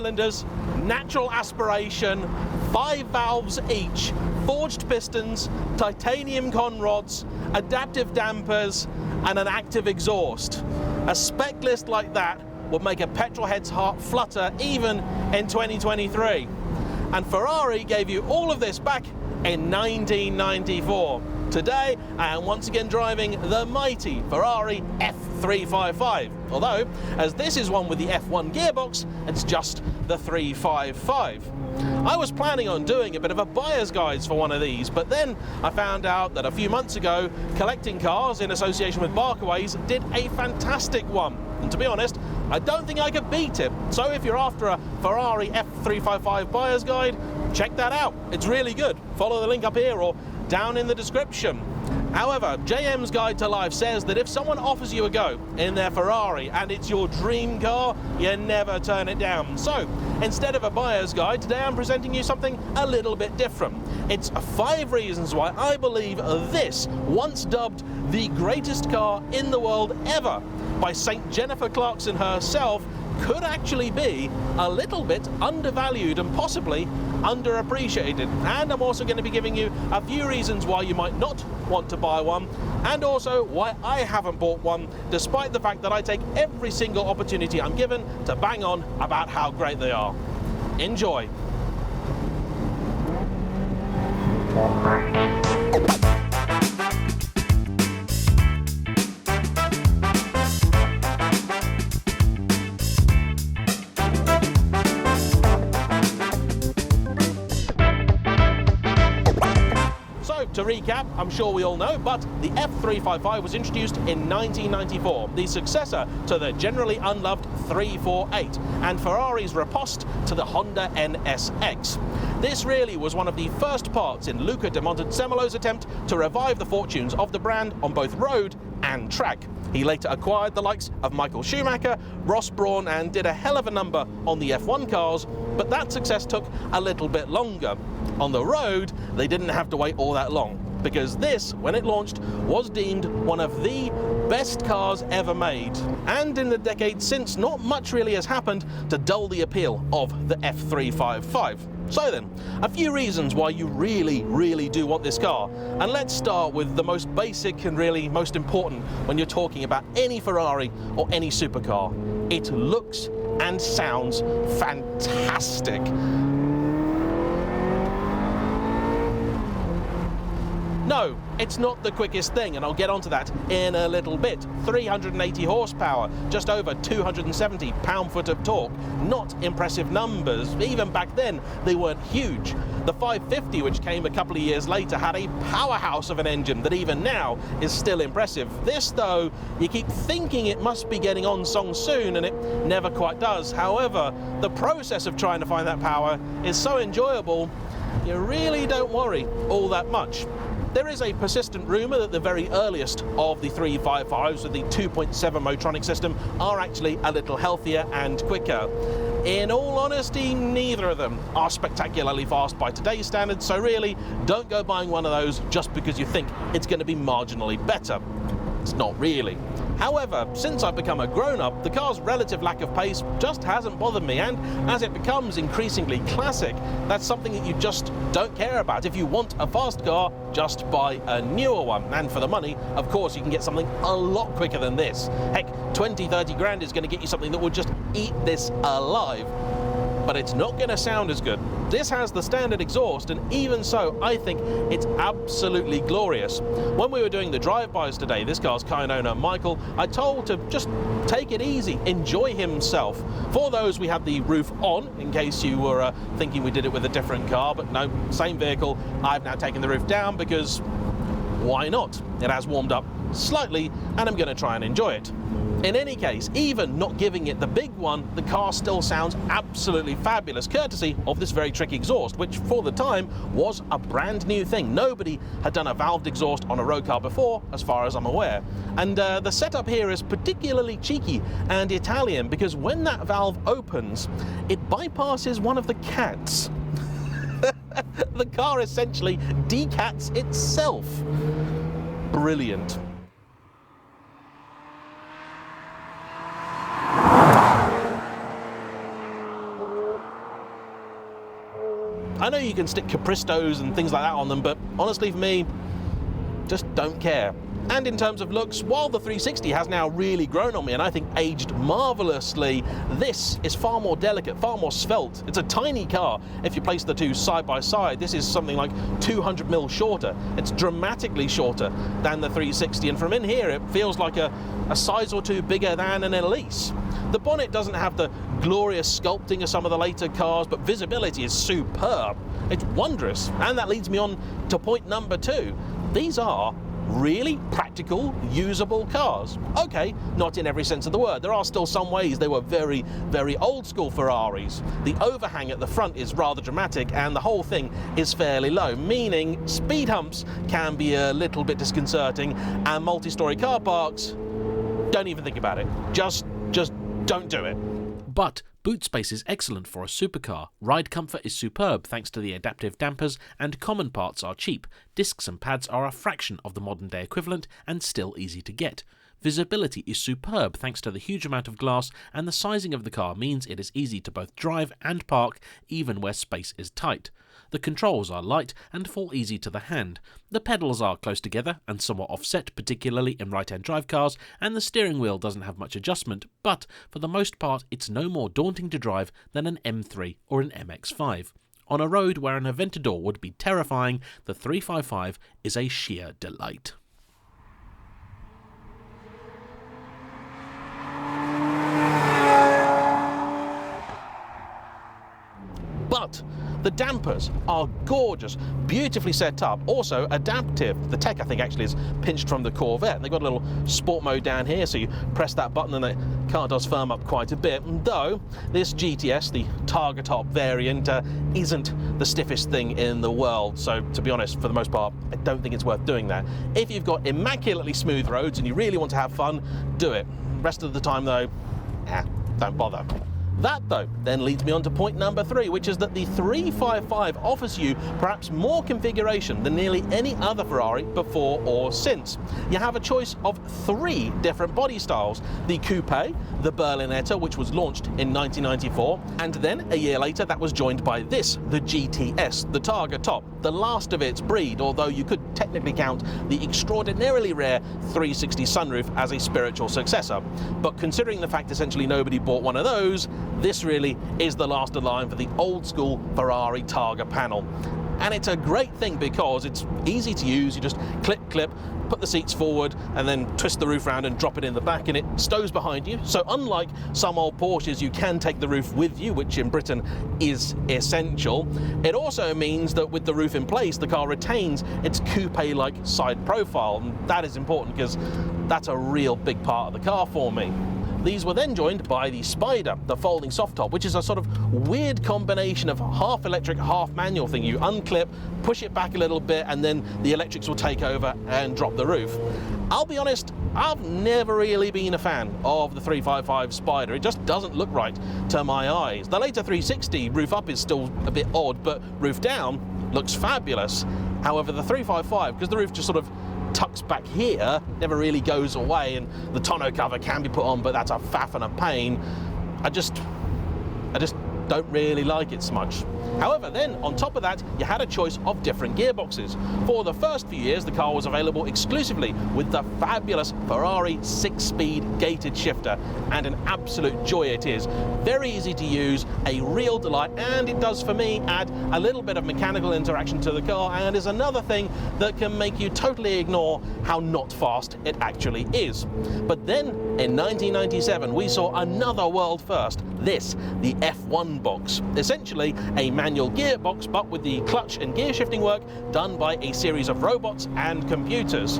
cylinders, natural aspiration, 5 valves each, forged pistons, titanium conrods, adaptive dampers, and an active exhaust. A spec list like that would make a petrolhead's heart flutter even in 2023. And Ferrari gave you all of this back in 1994. Today, I am once again driving the mighty Ferrari F355. Although, as this is one with the F1 gearbox, it's just the 355. I was planning on doing a bit of a buyer's guide for one of these, but then I found out that a few months ago, Collecting Cars in association with Barkaways did a fantastic one. And to be honest, I don't think I could beat it. So if you're after a Ferrari F355 buyer's guide, check that out. It's really good. Follow the link up here or down in the description. However, JM's Guide to Life says that if someone offers you a go in their Ferrari and it's your dream car, you never turn it down. So, instead of a buyer's guide, today I'm presenting you something a little bit different. It's 5 reasons why I believe this, once dubbed the greatest car in the world ever by St. Jennifer Clarkson herself, could actually be a little bit undervalued and possibly underappreciated. And I'm also going to be giving you a few reasons why you might not want to buy one, and also why I haven't bought one, despite the fact that I take every single opportunity I'm given to bang on about how great they are. Enjoy. To recap, I'm sure we all know, but the F355 was introduced in 1994, the successor to the generally unloved 348, and Ferrari's riposte to the Honda NSX. This really was one of the first parts in Luca de Montezemolo's attempt to revive the fortunes of the brand on both road and track. He later acquired the likes of Michael Schumacher, Ross Brawn, and did a hell of a number on the F1 cars, but that success took a little bit longer. On the road, they didn't have to wait all that long, because this, when it launched, was deemed one of the best cars ever made. And in the decade since, not much really has happened to dull the appeal of the F355. So then, a few reasons why you really do want this car. And let's start with the most basic and really most important when you're talking about any Ferrari or any supercar. It looks and sounds fantastic. No, it's not the quickest thing, and I'll get onto that in a little bit. 380 horsepower, just over 270 pound-foot of torque. Not impressive numbers. Even back then, they weren't huge. The 550, which came a couple of years later, had a powerhouse of an engine that even now is still impressive. This, though, you keep thinking it must be getting on song soon, and it never quite does. However, the process of trying to find that power is so enjoyable, you really don't worry all that much. There is a persistent rumour that the very earliest of the 355s with the 2.7 Motronic system are actually a little healthier and quicker. In all honesty, neither of them are spectacularly fast by today's standards, so really, don't go buying one of those just because you think it's going to be marginally better. It's not really. However, since I've become a grown-up, the car's relative lack of pace just hasn't bothered me, and as it becomes increasingly classic, that's something that you just don't care about. If you want a fast car, just buy a newer one. And for the money, of course, you can get something a lot quicker than this. Heck, 20, 30 grand is going to get you something that will just eat this alive. But it's not going to sound as good. This has the standard exhaust, and even so, I think it's absolutely glorious. When we were doing the drive-bys today, this car's kind owner, Michael, I told to just take it easy, enjoy himself. For those, we had the roof on, in case you were thinking we did it with a different car, but no, same vehicle. I've now taken the roof down because why not? It has warmed up slightly, and I'm going to try and enjoy it. In any case, even not giving it the big one, the car still sounds absolutely fabulous, courtesy of this very tricky exhaust, which for the time was a brand new thing. Nobody had done a valved exhaust on a road car before, as far as I'm aware. And the setup here is particularly cheeky and Italian, because when that valve opens, it bypasses one of the cats. The car essentially decats itself. Brilliant. I know you can stick Capristos and things like that on them, but honestly for me, just don't care. And in terms of looks, while the 360 has now really grown on me and I think aged marvellously, this is far more delicate, far more svelte. It's a tiny car. If you place the two side by side, this is something like 200mm shorter. It's dramatically shorter than the 360, and from in here it feels like a size or two bigger than an Elise. The bonnet doesn't have the glorious sculpting of some of the later cars, but visibility is superb. It's wondrous. And that leads me on to point number 2. These are really practical, usable cars. Okay, not in every sense of the word. There are still some ways they were very, very old school Ferraris. The overhang at the front is rather dramatic and the whole thing is fairly low, meaning speed humps can be a little bit disconcerting, and multi-story car parks, don't even think about it. Just don't do it. But boot space is excellent for a supercar, ride comfort is superb thanks to the adaptive dampers, and common parts are cheap. Discs and pads are a fraction of the modern day equivalent and still easy to get. Visibility is superb thanks to the huge amount of glass, and the sizing of the car means it is easy to both drive and park even where space is tight. The controls are light and fall easy to the hand. The pedals are close together and somewhat offset, particularly in right-hand drive cars, and the steering wheel doesn't have much adjustment, but for the most part it's no more daunting to drive than an M3 or an MX-5. On a road where an Aventador would be terrifying, the 355 is a sheer delight. But the dampers are gorgeous, beautifully set up, also adaptive. The tech, I think, actually is pinched from the Corvette. They've got a little sport mode down here, so you press that button and the car does firm up quite a bit. Though this GTS, the Targa Top variant, isn't the stiffest thing in the world. So to be honest, for the most part, I don't think it's worth doing that. If you've got immaculately smooth roads and you really want to have fun, do it. Rest of the time though, don't bother. That, though, then leads me on to point number 3, which is that the 355 offers you perhaps more configuration than nearly any other Ferrari before or since. You have a choice of 3 different body styles: the Coupe, the Berlinetta, which was launched in 1994, and then a year later that was joined by this, the GTS, the Targa Top, the last of its breed, although you could technically count the extraordinarily rare 360 sunroof as a spiritual successor. But considering the fact essentially nobody bought one of those, this really is the last of the line for the old school Ferrari Targa panel. And it's a great thing because it's easy to use. You just clip, put the seats forward and then twist the roof around and drop it in the back and it stows behind you. So unlike some old Porsches, you can take the roof with you, which in Britain is essential. It also means that with the roof in place, the car retains its coupe-like side profile, and that is important because that's a real big part of the car for me. These were then joined by the Spider, the folding soft top, which is a sort of weird combination of half electric, half manual thing. You unclip, push it back a little bit, and then the electrics will take over and drop the roof. I'll be honest, I've never really been a fan of the 355 Spider. It just doesn't look right to my eyes. The later 360 roof up is still a bit odd, but roof down looks fabulous. However, the 355, because the roof just sort of tucks back here, never really goes away, and the tonneau cover can be put on, but that's a faff and a pain. I just don't really like it so much. However, then on top of that, you had a choice of different gearboxes. For the first few years, the car was available exclusively with the fabulous Ferrari 6-speed gated shifter, and an absolute joy it is. Very easy to use, a real delight, and it does, for me, add a little bit of mechanical interaction to the car, and is another thing that can make you totally ignore how not fast it actually is. But then, in 1997, we saw another world first. This, the F1 box. Essentially, a manual gearbox, but with the clutch and gear shifting work done by a series of robots and computers.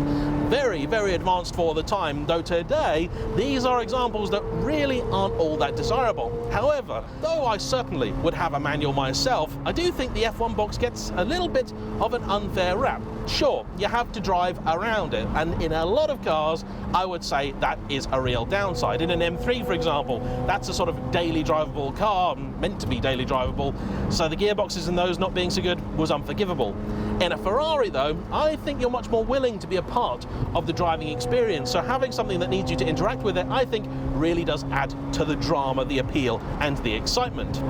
Very, very advanced for the time, though today these are examples that really aren't all that desirable. However, though I certainly would have a manual myself, I do think the F1 box gets a little bit of an unfair rap. Sure, you have to drive around it, and in a lot of cars, I would say that is a real downside. In an M3, for example, that's a sort of daily drivable car, meant to be daily drivable, so the gearboxes in those not being so good was unforgivable. In a Ferrari, though, I think you're much more willing to be a part of the driving experience, so having something that needs you to interact with it, I think, really does add to the drama, the appeal, and the excitement.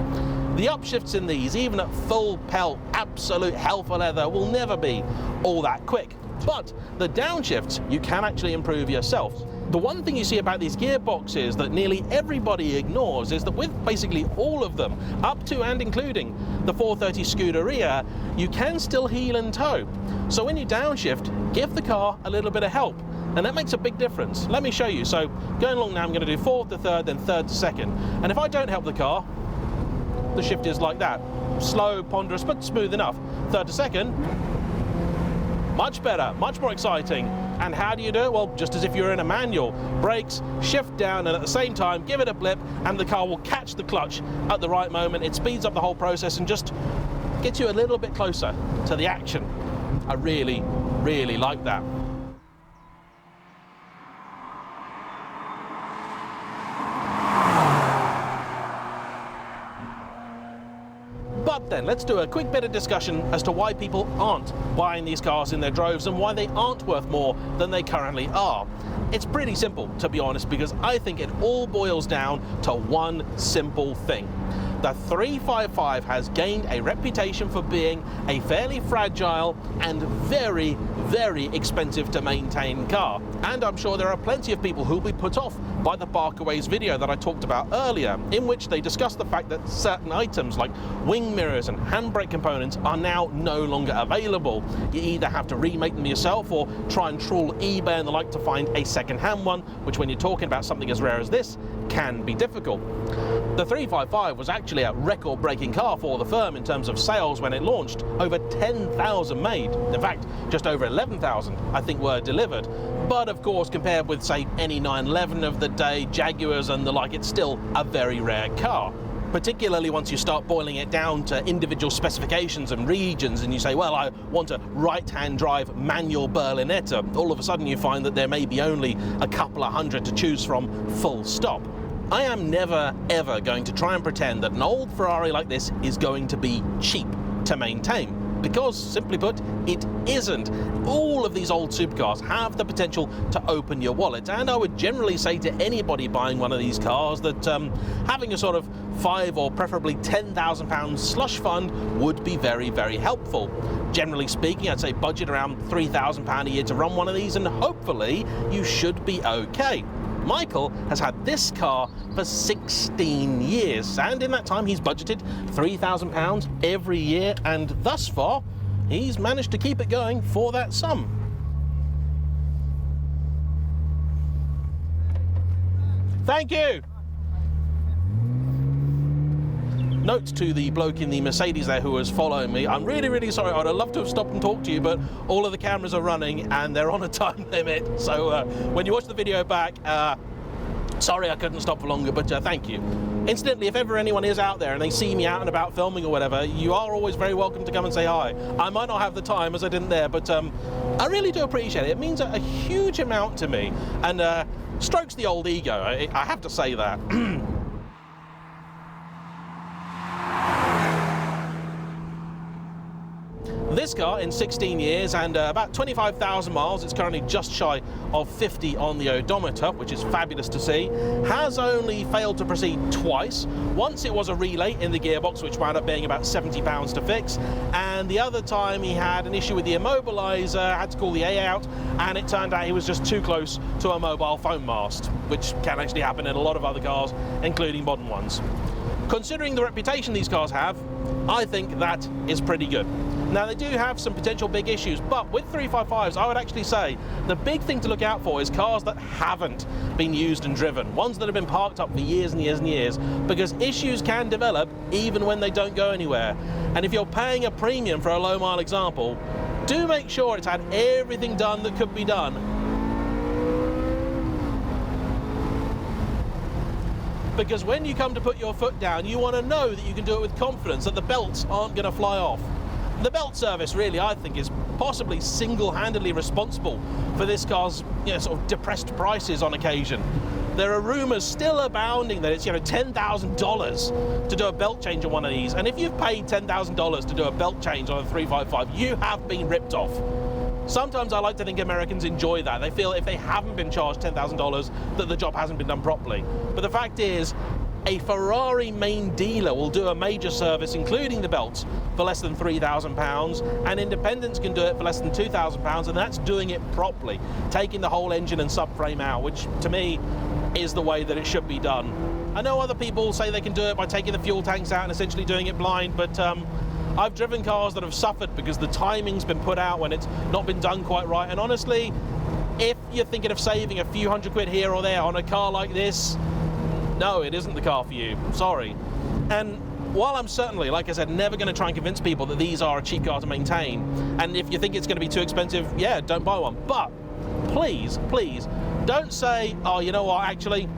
The upshifts in these, even at full pelt, absolute hell for leather, will never be all that quick. But the downshifts, you can actually improve yourself. The one thing you see about these gearboxes that nearly everybody ignores is that with basically all of them, up to and including the 430 Scuderia, you can still heel and toe. So when you downshift, give the car a little bit of help. And that makes a big difference. Let me show you. So going along now, I'm going to do fourth to third, then third to second. And if I don't help the car, the shift is like that. Slow, ponderous, but smooth enough. Third to second, much better, much more exciting. And how do you do it? Well, just as if you're in a manual. Brakes, shift down, and at the same time, give it a blip, and the car will catch the clutch at the right moment. It speeds up the whole process and just gets you a little bit closer to the action. I really, really like that. But then let's do a quick bit of discussion as to why people aren't buying these cars in their droves and why they aren't worth more than they currently are. It's pretty simple, to be honest, because I think it all boils down to one simple thing. The 355 has gained a reputation for being a fairly fragile and very, very expensive to maintain car. And I'm sure there are plenty of people who'll be put off by the Barkaways video that I talked about earlier, in which they discussed the fact that certain items like wing mirrors and handbrake components are now no longer available. You either have to remake them yourself or try and trawl eBay and the like to find a second-hand one, which when you're talking about something as rare as this, can be difficult. The 355 was actually a record-breaking car for the firm in terms of sales when it launched. Over 10,000 made. In fact, just over 11,000 I think were delivered. But of course, compared with say any 911 of the day, Jaguars and the like, it's still a very rare car. Particularly once you start boiling it down to individual specifications and regions, and you say, well, I want a right-hand drive manual Berlinetta. All of a sudden you find that there may be only a couple of hundred to choose from, full stop. I am never, ever going to try and pretend that an old Ferrari like this is going to be cheap to maintain. Because, simply put, it isn't. All of these old supercars have the potential to open your wallet, and I would generally say to anybody buying one of these cars that having a sort of £5,000 or preferably £10,000 slush fund would be very, very helpful. Generally speaking, I'd say budget around £3,000 a year to run one of these, and hopefully you should be okay. Michael has had this car for 16 years, and in that time he's budgeted £3,000 every year, and thus far he's managed to keep it going for that sum. Thank you! Note to the bloke in the Mercedes there who was following me, I'm really, really sorry. I'd have loved to have stopped and talked to you, but all of the cameras are running and they're on a time limit. So when you watch the video back, sorry I couldn't stop for longer, but thank you. Incidentally, if ever anyone is out there and they see me out and about filming or whatever, you are always very welcome to come and say hi. I might not have the time as I didn't there, but I really do appreciate it. It means a huge amount to me and strokes the old ego, I have to say that. This car, in 16 years and about 25,000 miles, it's currently just shy of 50 on the odometer, which is fabulous to see, has only failed to proceed twice. Once it was a relay in the gearbox, which wound up being about £70 to fix, and the other time he had an issue with the immobiliser, had to call the A out, and it turned out he was just too close to a mobile phone mast, which can actually happen in a lot of other cars, including modern ones. Considering the reputation these cars have, I think that is pretty good. Now, they do have some potential big issues, but with 355s, I would actually say the big thing to look out for is cars that haven't been used and driven, ones that have been parked up for years and years and years, because issues can develop even when they don't go anywhere. And if you're paying a premium for a low-mile example, do make sure it's had everything done that could be done. Because when you come to put your foot down, you want to know that you can do it with confidence, that the belts aren't going to fly off. The belt service really, I think, is possibly single-handedly responsible for this car's sort of depressed prices on occasion. There are rumours still abounding that it's $10,000 to do a belt change on one of these, and if you've paid $10,000 to do a belt change on a 355, you have been ripped off. Sometimes I like to think Americans enjoy that. They feel if they haven't been charged $10,000 that the job hasn't been done properly. But the fact is, a Ferrari main dealer will do a major service, including the belts, for less than £3,000, and independents can do it for less than £2,000, and that's doing it properly, taking the whole engine and subframe out, which to me is the way that it should be done. I know other people say they can do it by taking the fuel tanks out and essentially doing it blind, but I've driven cars that have suffered because the timing's been put out when it's not been done quite right, and honestly, if you're thinking of saving a few £100 here or there on a car like this, no, it isn't the car for you. Sorry. And while I'm certainly, like I said, never going to try and convince people that these are a cheap car to maintain, and if you think it's going to be too expensive, yeah, don't buy one. But please, please, don't say, oh, you know what, actually,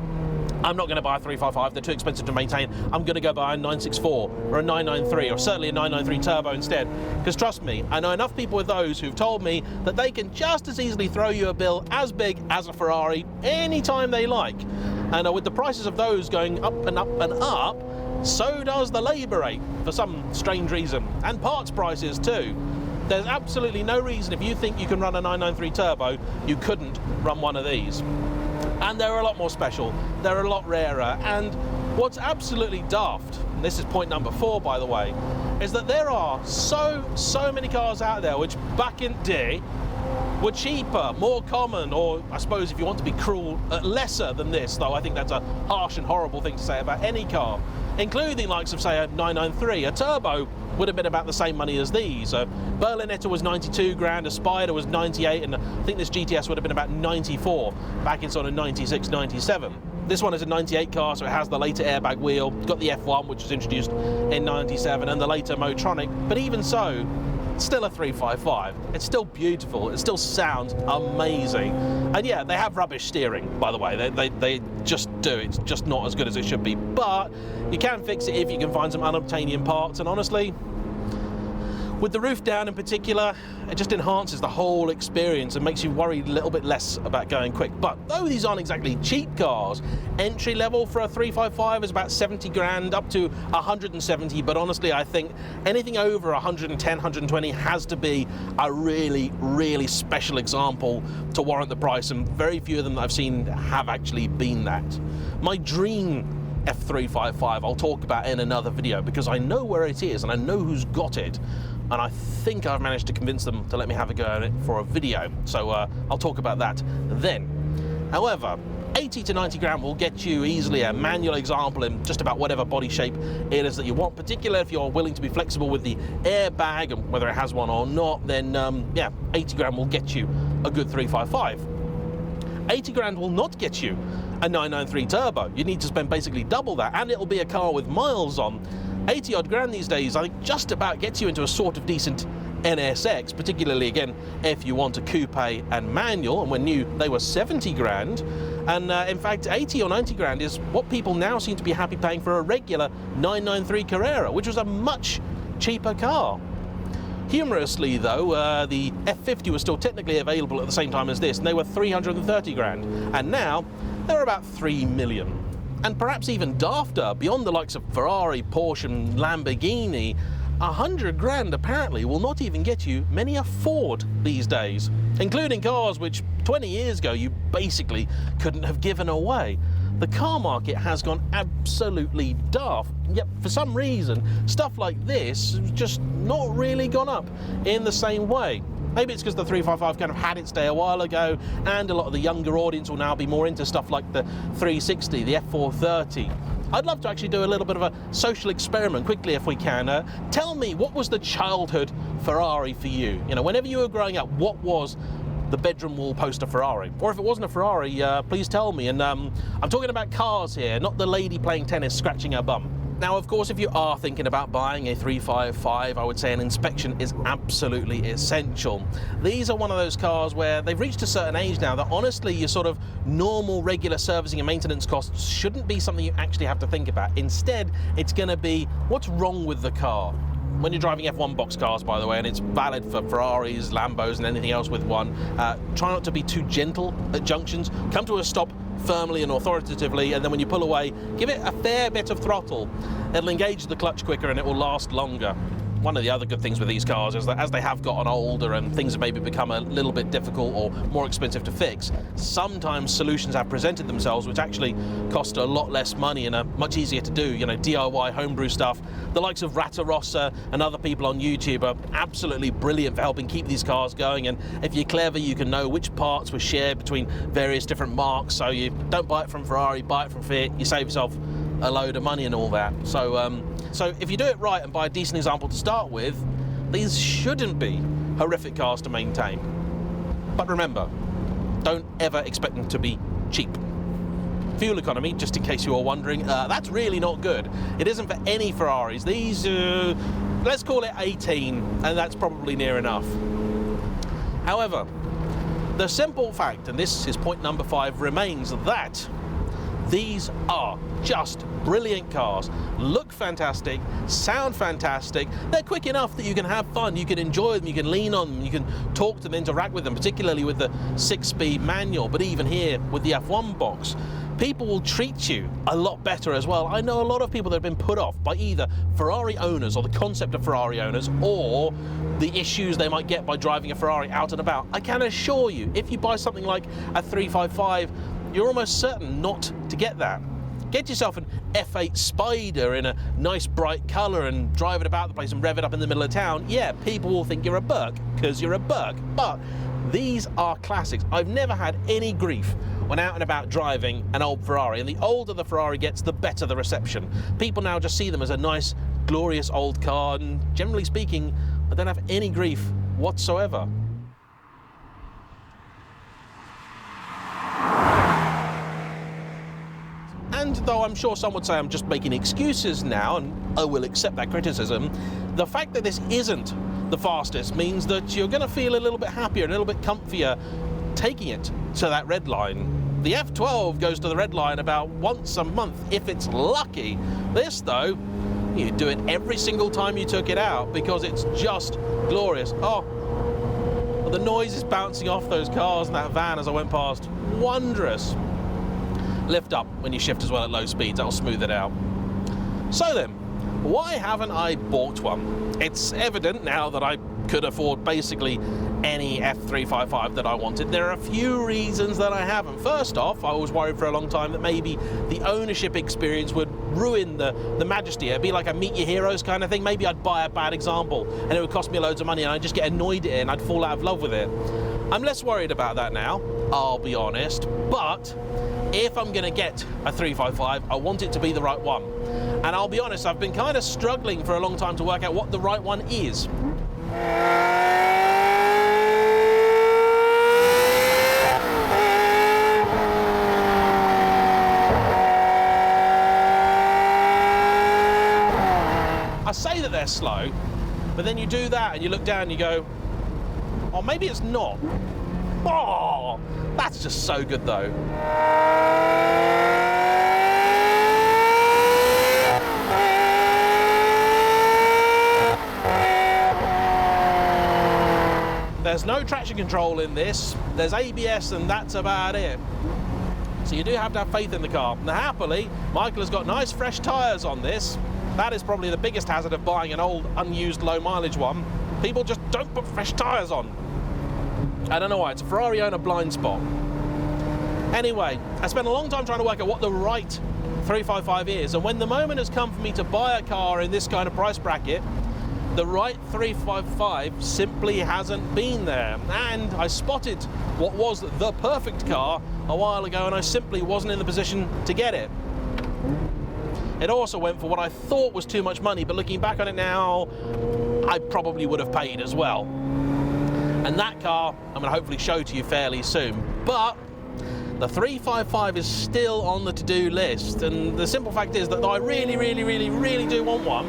I'm not going to buy a 355, they're too expensive to maintain, I'm going to go buy a 964 or a 993 or certainly a 993 turbo instead. Because trust me, I know enough people with those who've told me that they can just as easily throw you a bill as big as a Ferrari anytime they like. And with the prices of those going up and up and up, so does the labour rate for some strange reason, and parts prices too. There's absolutely no reason, if you think you can run a 993 turbo, you couldn't run one of these. And they're a lot more special, they're a lot rarer, and what's absolutely daft, and this is point number 4 by the way, is that there are so many cars out there which back in the day were cheaper, more common, or I suppose if you want to be cruel, lesser than this, though I think that's a harsh and horrible thing to say about any car, including likes of, say, a 993. A turbo would have been about the same money as these. A Berlinetta was 92 grand, a Spider was 98, and I think this GTS would have been about 94 back in sort of 96, 97. This one is a 98 car, so it has the later airbag wheel, got the F1, which was introduced in 97, and the later Motronic, but even so, still a 355. It's still beautiful, it still sounds amazing. And yeah, they have rubbish steering, by the way, they just do, it's just not as good as it should be, but you can fix it if you can find some unobtainium parts, and honestly, with the roof down in particular, it just enhances the whole experience and makes you worry a little bit less about going quick. But though these aren't exactly cheap cars, entry level for a 355 is about 70 grand up to 170, but honestly I think anything over 110, 120 has to be a really special example to warrant the price, and very few of them that I've seen have actually been that. My dream F355 I'll talk about in another video because I know where it is and I know who's got it, and I think I've managed to convince them to let me have a go at it for a video, so I'll talk about that then. However, 80 to 90 grand will get you easily a manual example in just about whatever body shape it is that you want, particularly if you're willing to be flexible with the airbag and whether it has one or not, then yeah, 80 grand will get you a good 355. 80 grand will not get you a 993 turbo. You need to spend basically double that, and it'll be a car with miles on. 80 odd grand these days I think just about gets you into a sort of decent NSX, particularly again if you want a coupe and manual, and when new they were 70 grand, and in fact 80 or 90 grand is what people now seem to be happy paying for a regular 993 Carrera, which was a much cheaper car. Humorously though, the F50 was still technically available at the same time as this, and they were 330 grand, and now they're about 3 million. And perhaps even dafter, beyond the likes of Ferrari, Porsche and Lamborghini, 100 grand apparently will not even get you many a Ford these days, including cars which 20 years ago you basically couldn't have given away. The car market has gone absolutely daft, yet for some reason stuff like this has just not really gone up in the same way. Maybe it's because the 355 kind of had its day a while ago, and a lot of the younger audience will now be more into stuff like the 360, the F430. I'd love to actually do a little bit of a social experiment quickly if we can. Tell me, what was the childhood Ferrari for you? You know, whenever you were growing up, what was the bedroom wall poster Ferrari? Or if it wasn't a Ferrari, please tell me. And I'm talking about cars here, not the lady playing tennis scratching her bum. Now, of course, if you are thinking about buying a 355, I would say an inspection is absolutely essential. These are one of those cars where they've reached a certain age now that honestly your sort of normal, regular servicing and maintenance costs shouldn't be something you actually have to think about. Instead, it's going to be what's wrong with the car. When you're driving F1 box cars, by the way, and it's valid for Ferraris, Lambos and anything else with one, try not to be too gentle at junctions. Come to a stop firmly and authoritatively, and then when you pull away, give it a fair bit of throttle. It'll engage the clutch quicker and it will last longer. one of the other good things with these cars is that as they have gotten older and things have maybe become a little bit difficult or more expensive to fix, sometimes solutions have presented themselves which actually cost a lot less money and are much easier to do. You know, DIY homebrew stuff. The likes of Rossa and other people on YouTube are absolutely brilliant for helping keep these cars going, and if you're clever you can know which parts were shared between various different marques, so you don't buy it from Ferrari, buy it from Fiat, you save yourself a load of money and all that. So if you do it right and by a decent example to start with, these shouldn't be horrific cars to maintain. But remember, don't ever expect them to be cheap. Fuel economy, just in case you are wondering, that's really not good. It isn't for any Ferraris. These, let's call it 18, and that's probably near enough. However, the simple fact, and this is point number 5, remains that these are just brilliant cars. Look fantastic, sound fantastic. They're quick enough that you can have fun, you can enjoy them, you can lean on them, you can talk to them, interact with them, particularly with the 6-speed manual, but even here with the F1 box. People will treat you a lot better as well. I know a lot of people that have been put off by either Ferrari owners or the concept of Ferrari owners or the issues they might get by driving a Ferrari out and about. I can assure you, if you buy something like a 355, you're almost certain not to get that. Get yourself an F8 Spider in a nice bright colour and drive it about the place and rev it up in the middle of town. Yeah, people will think you're a Burke, because you're a Burke, but these are classics. I've never had any grief when out and about driving an old Ferrari, and the older the Ferrari gets, the better the reception. People now just see them as a nice, glorious old car, and generally speaking, I don't have any grief whatsoever. And though I'm sure some would say I'm just making excuses now, and I will accept that criticism, the fact that this isn't the fastest means that you're going to feel a little bit happier, a little bit comfier taking it to that red line. The F12 goes to the red line about once a month, if it's lucky. This, though, you do it every single time you took it out because it's just glorious. Oh, the noise is bouncing off those cars and that van as I went past. Wondrous. Lift up when you shift as well at low speeds, that'll smooth it out. So then, why haven't I bought one? It's evident now that I could afford basically any F355 that I wanted. There are a few reasons that I haven't. First off, I was worried for a long time that maybe the ownership experience would ruin the majesty. It'd be like a meet your heroes kind of thing. Maybe I'd buy a bad example and it would cost me loads of money and I'd just get annoyed at it and I'd fall out of love with it. I'm less worried about that now, I'll be honest, but if I'm going to get a 355, I want it to be the right one. And I'll be honest, I've been kind of struggling for a long time to work out what the right one is. I say that they're slow, but then you do that and you look down and you go, oh, maybe it's not. Oh, that's just so good though. There's no traction control in this, there's ABS and that's about it. So you do have to have faith in the car. Now happily, Michael has got nice fresh tyres on this. That is probably the biggest hazard of buying an old, unused, low mileage one. People just don't put fresh tyres on. I don't know why, it's a Ferrari owner blind spot. Anyway, I spent a long time trying to work out what the right 355 is, and when the moment has come for me to buy a car in this kind of price bracket, the right 355 simply hasn't been there. And I spotted what was the perfect car a while ago, and I simply wasn't in the position to get it. It also went for what I thought was too much money, but looking back on it now, I probably would have paid as well. And that car I'm going to hopefully show to you fairly soon. But the 355 is still on the to-do list, and the simple fact is that I really, really, really, really do want one.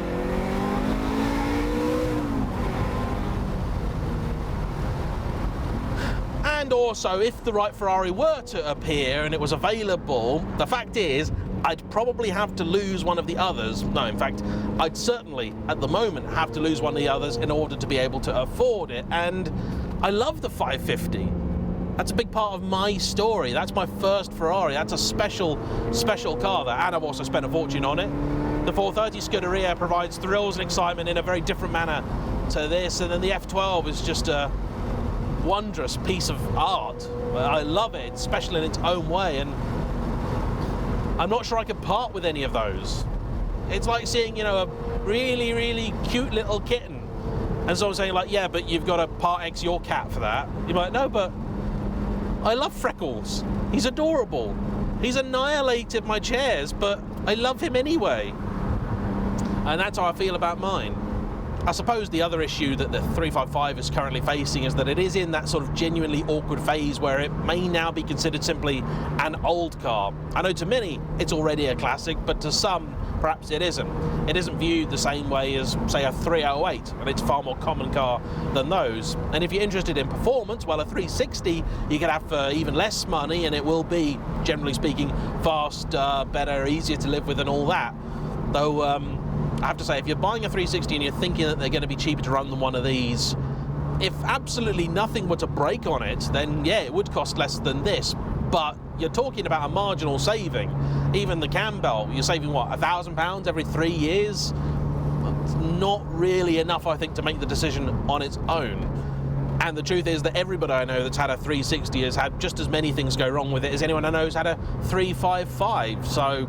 And also, if the right Ferrari were to appear and it was available, the fact is, I'd probably have to lose one of the others. No, in fact, I'd certainly, at the moment, have to lose one of the others in order to be able to afford it. And I love the 550. That's a big part of my story. That's my first Ferrari. That's a special, special car, that, and I've also spent a fortune on it. the 430 Scuderia provides thrills and excitement in a very different manner to this, and then the F12 is just a wondrous piece of art. I love it, special in its own way, and I'm not sure I could part with any of those. It's like seeing, you know, a really, really cute little kitten, and someone saying like, yeah, but you've got to part X your cat for that. You're like, no, but I love Freckles. He's adorable. He's annihilated my chairs, but I love him anyway. And that's how I feel about mine. I suppose the other issue that the 355 is currently facing is that it is in that sort of genuinely awkward phase where it may now be considered simply an old car. I know to many it's already a classic, but to some perhaps it isn't. It isn't viewed the same way as, say, a 308, and it's a far more common car than those. And if you're interested in performance, well, a 360 you can have for even less money, and it will be, generally speaking, faster, better, easier to live with and all that. Though, I have to say, if you're buying a 360 and you're thinking that they're going to be cheaper to run than one of these, if absolutely nothing were to break on it, then yeah, it would cost less than this. But you're talking about a marginal saving. Even the cam belt, you're saving what, £1,000 every 3 years? It's not really enough, I think, to make the decision on its own. And the truth is that everybody I know that's had a 360 has had just as many things go wrong with it as anyone I know who's had a 355. So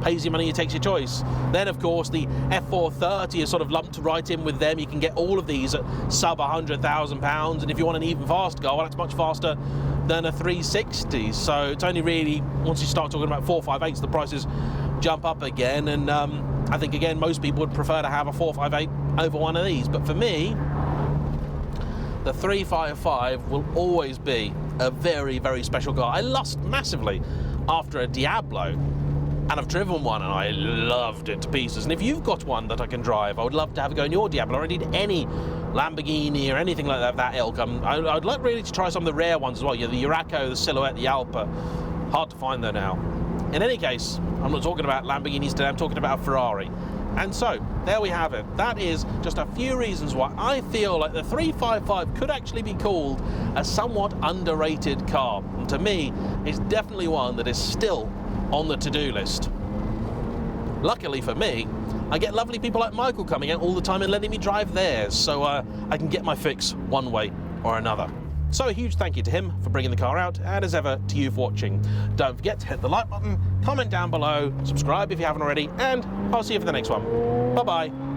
pays your money, it takes your choice. Then, of course, the F430 is sort of lumped right in with them. You can get all of these at sub £100,000, and if you want an even faster car, well, it's much faster than a 360. So it's only really once you start talking about 458s, the prices jump up again. And I think, again, most people would prefer to have a 458 over one of these. But for me, the 355 will always be a very, very special car. I lust massively after a Diablo, and I've driven one and I loved it to pieces. And if you've got one that I can drive, I would love to have a go in your Diablo, or indeed any Lamborghini or anything like that ilk. I'd like really to try some of the rare ones as well. Yeah, the Urraco, the Silhouette, the Alpa. Hard to find though now. In any case, I'm not talking about Lamborghinis today, I'm talking about Ferrari. And so, there we have it. That is just a few reasons why I feel like the 355 could actually be called a somewhat underrated car. And to me, it's definitely one that is still on the to-do list. Luckily for me, I get lovely people like Michael coming out all the time and letting me drive theirs, so I can get my fix one way or another. So a huge thank you to him for bringing the car out, and as ever, to you for watching. Don't forget to hit the like button, comment down below, subscribe if you haven't already, and I'll see you for the next one. Bye-bye.